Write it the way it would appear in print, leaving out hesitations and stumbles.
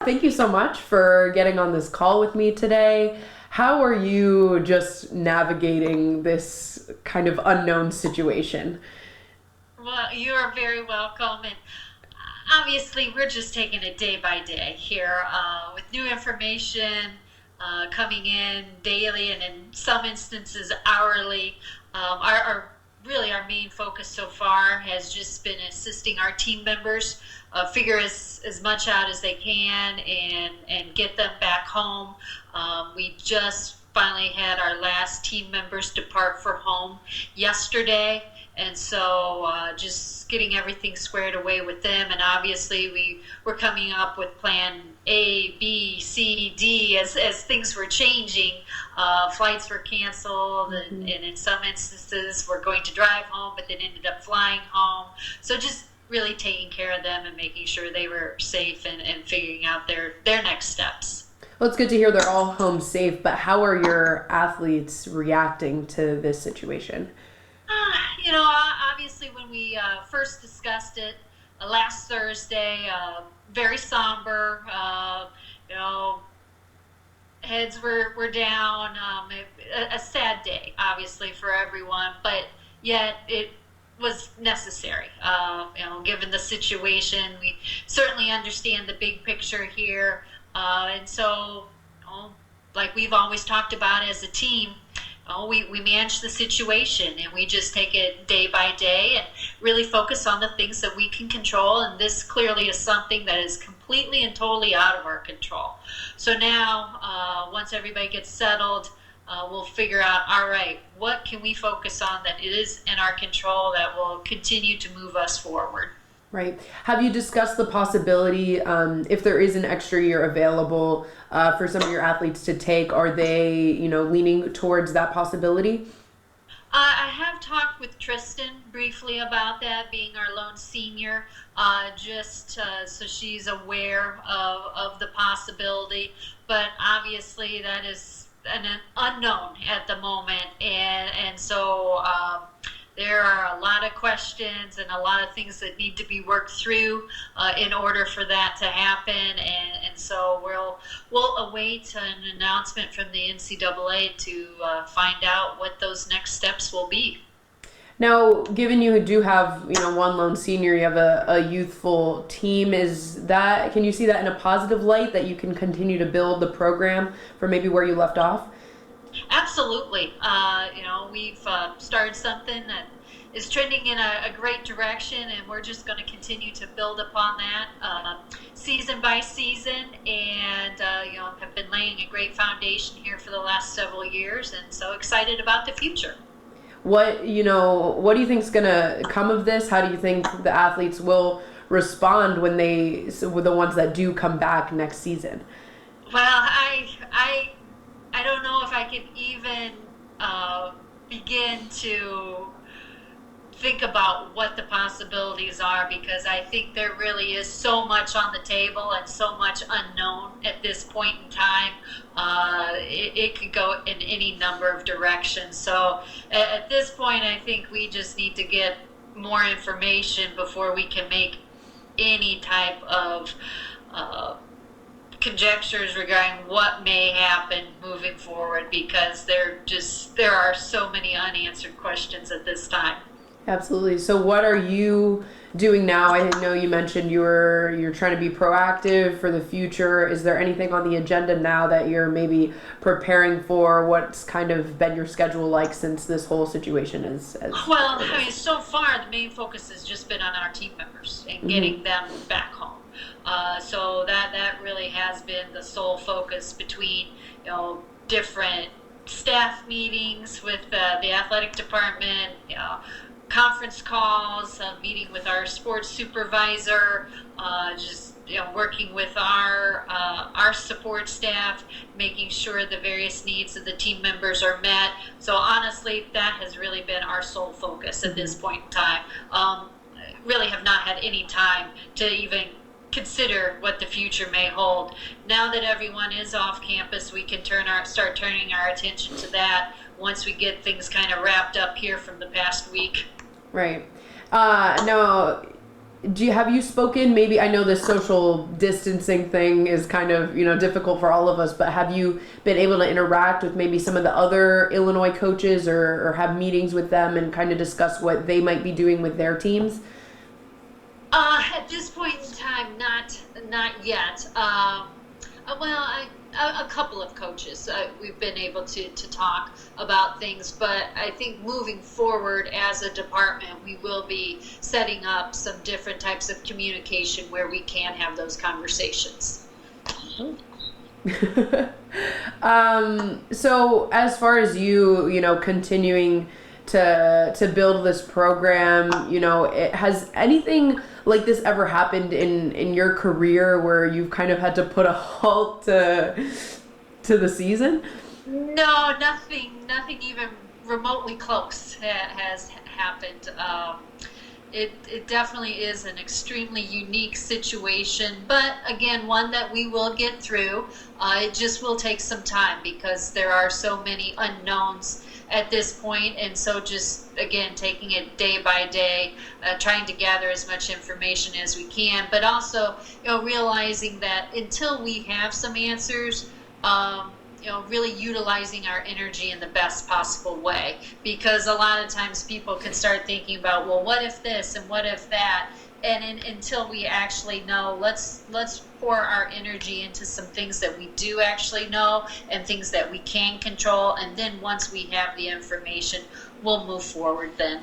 Thank you so much for getting on this call with me today. How are you just navigating this kind of unknown situation? Well, you are very welcome. And obviously, we're just taking it day by day here with new information coming in daily and in some instances hourly. Our main focus so far has just been assisting our team members figure as much out as they can and get them back home. We just finally had our last team members depart for home yesterday. And so just getting everything squared away with them. And obviously we're coming up with plan A, B, C, D as things were changing. Flights were canceled, and in some instances we're going to drive home, but then ended up flying home. So just really taking care of them and making sure they were safe and figuring out their next steps. Well, it's good to hear they're all home safe, but how are your athletes reacting to this situation? Obviously, when we first discussed it last Thursday, very somber. Heads were down. A sad day, obviously, for everyone, but yet it was necessary. Given the situation, we certainly understand the big picture here, and so, like we've always talked about as a team. We manage the situation and we just take it day by day and really focus on the things that we can control. And this clearly is something that is completely and totally out of our control. So now, once everybody gets settled, we'll figure out, all right, what can we focus on that is in our control that will continue to move us forward. Right. Have you discussed the possibility, if there is an extra year available for some of your athletes to take, are they, leaning towards that possibility? I have talked with Tristan briefly about that, being our lone senior, so she's aware of the possibility. But obviously, that is an unknown at the moment, and so. There are a lot of questions and a lot of things that need to be worked through in order for that to happen, and so we'll await an announcement from the NCAA to find out what those next steps will be. Now, given you do have, one lone senior, you have a youthful team, can you see that in a positive light, that you can continue to build the program from maybe where you left off? Absolutely. We've started something that is trending in a great direction, and we're just going to continue to build upon that season by season, and have been laying a great foundation here for the last several years, and so excited about the future. What do you think is going to come of this? How do you think the athletes will respond with the ones that do come back next season? Well, I don't know if I can even begin to think about what the possibilities are, because I think there really is so much on the table and so much unknown at this point in time. It could go in any number of directions. So at this point, I think we just need to get more information before we can make any type of conjectures regarding what may happen moving forward, because there are so many unanswered questions at this time. Absolutely. So what are you doing now? I know you mentioned you're trying to be proactive for the future. Is there anything on the agenda now that you're maybe preparing for? What's kind of been your schedule like since this whole situation is? Well, so far the main focus has just been on our team members and getting them back home. So that really has been the sole focus, between different staff meetings with the athletic department, conference calls, meeting with our sports supervisor, just working with our support staff, making sure the various needs of the team members are met. So honestly, that has really been our sole focus at this point in time. Really have not had any time to even consider what the future may hold. Now that everyone is off campus, we can start turning our attention to that once we get things kind of wrapped up here from the past week. Right. Now, have you spoken, maybe, I know this social distancing thing is kind of, difficult for all of us, but have you been able to interact with maybe some of the other Illinois coaches or have meetings with them and kind of discuss what they might be doing with their teams? At this point in time, not yet. A couple of coaches we've been able to talk about things, but I think moving forward as a department, we will be setting up some different types of communication where we can have those conversations. So as far as you continuing to build this program, has anything like this ever happened in your career where you've kind of had to put a halt to the season? No, nothing even remotely close has happened. It definitely is an extremely unique situation, but again, one that we will get through. It just will take some time because there are so many unknowns at this point, and so just again taking it day by day, trying to gather as much information as we can, but also realizing that until we have some answers, really utilizing our energy in the best possible way, because a lot of times people can start thinking about, well, what if this and what if that, and until we actually know, let's pour our energy into some things that we do actually know and things that we can control, and then once we have the information, we'll move forward then.